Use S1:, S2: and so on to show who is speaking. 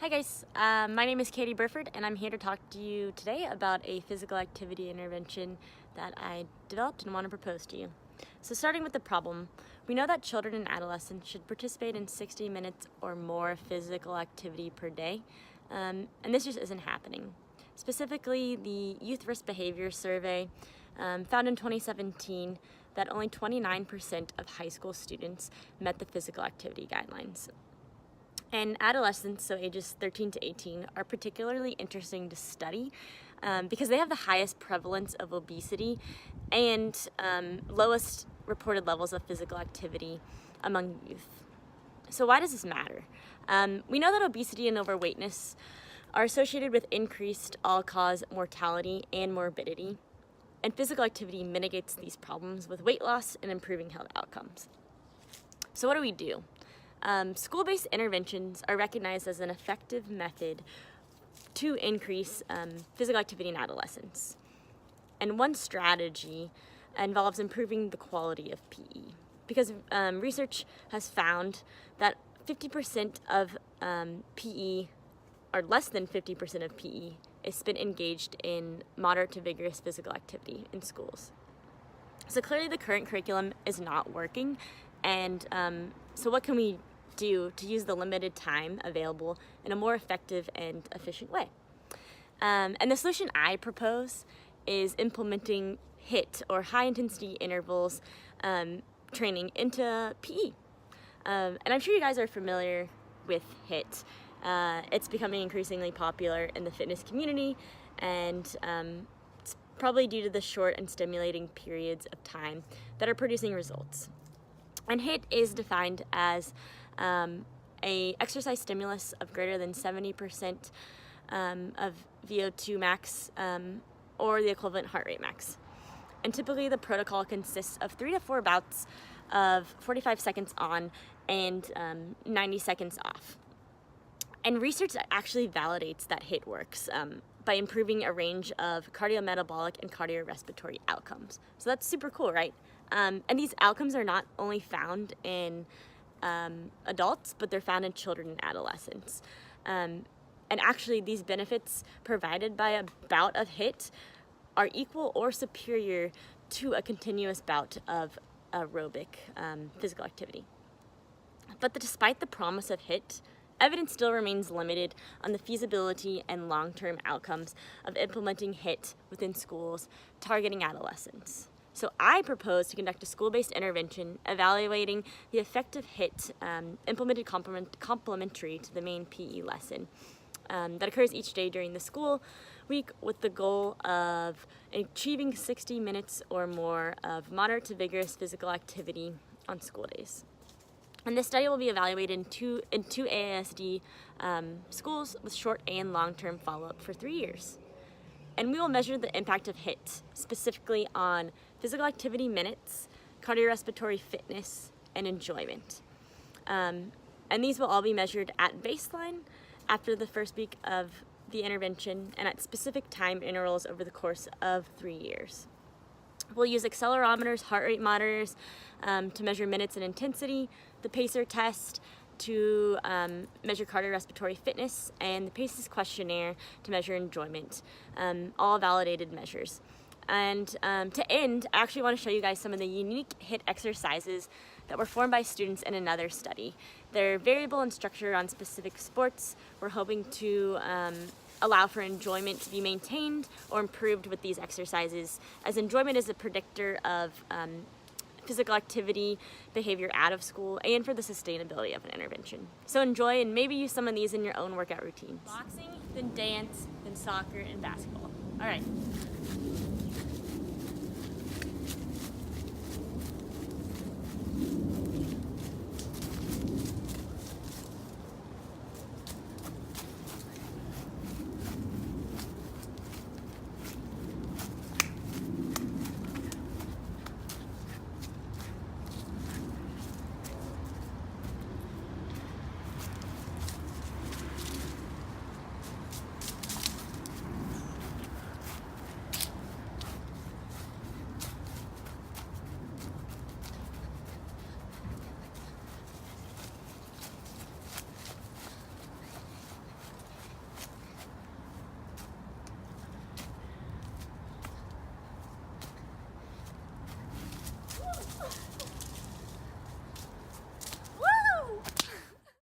S1: Hi guys, my name is Katie Burford and I'm here to talk to you today about a physical activity intervention that I developed and want to propose to you. So starting with the problem, we know that children and adolescents should participate in 60 minutes or more physical activity per day, and this just isn't happening. Specifically, the Youth Risk Behavior Survey found in 2017 that only 29% of high school students met the physical activity guidelines. And adolescents, so ages 13 to 18, are particularly interesting to study because they have the highest prevalence of obesity and lowest reported levels of physical activity among youth. So why does this matter? We know that obesity and overweightness are associated with increased all-cause mortality and morbidity, and physical activity mitigates these problems with weight loss and improving health outcomes. So what do? School-based interventions are recognized as an effective method to increase physical activity in adolescents. And one strategy involves improving the quality of PE, because research has found that 50% of PE, or less than 50% of PE, is been engaged in moderate to vigorous physical activity in schools. So clearly the current curriculum is not working, and so what can we do to use the limited time available in a more effective and efficient way? And the solution I propose is implementing HIIT, or high intensity intervals training, into PE. And I'm sure you guys are familiar with HIIT. It's becoming increasingly popular in the fitness community, and it's probably due to the short and stimulating periods of time that are producing results. And HIIT is defined as a exercise stimulus of greater than 70% of VO2 max, or the equivalent heart rate max. And typically the protocol consists of 3 to 4 bouts of 45 seconds on and 90 seconds off. And research actually validates that HIIT works by improving a range of cardiometabolic and cardiorespiratory outcomes. So that's super cool, right? And these outcomes are not only found in adults, but they're found in children and adolescents. And actually, these benefits provided by a bout of HIIT are equal or superior to a continuous bout of aerobic physical activity. But despite the promise of HIIT, evidence still remains limited on the feasibility and long-term outcomes of implementing HIIT within schools targeting adolescents. So I propose to conduct a school-based intervention evaluating the effective HIIT implemented complementary to the main PE lesson that occurs each day during the school week, with the goal of achieving 60 minutes or more of moderate to vigorous physical activity on school days. And this study will be evaluated in two AASD schools with short and long-term follow-up for 3 years. And we will measure the impact of HIIT specifically on physical activity minutes, cardiorespiratory fitness, and enjoyment. And these will all be measured at baseline, after the first week of the intervention, and at specific time intervals over the course of 3 years. We'll use accelerometers, heart rate monitors to measure minutes and intensity, the PACER test to measure cardiorespiratory fitness, and the PACES questionnaire to measure enjoyment, all validated measures. And to end, I actually want to show you guys some of the unique HIIT exercises that were formed by students in another study. They're variable in structure on specific sports. We're hoping to allow for enjoyment to be maintained or improved with these exercises, as enjoyment is a predictor of physical activity behavior out of school and for the sustainability of an intervention. So enjoy and maybe use some of these in your own workout routines. Boxing, then dance, then soccer, and basketball. All right.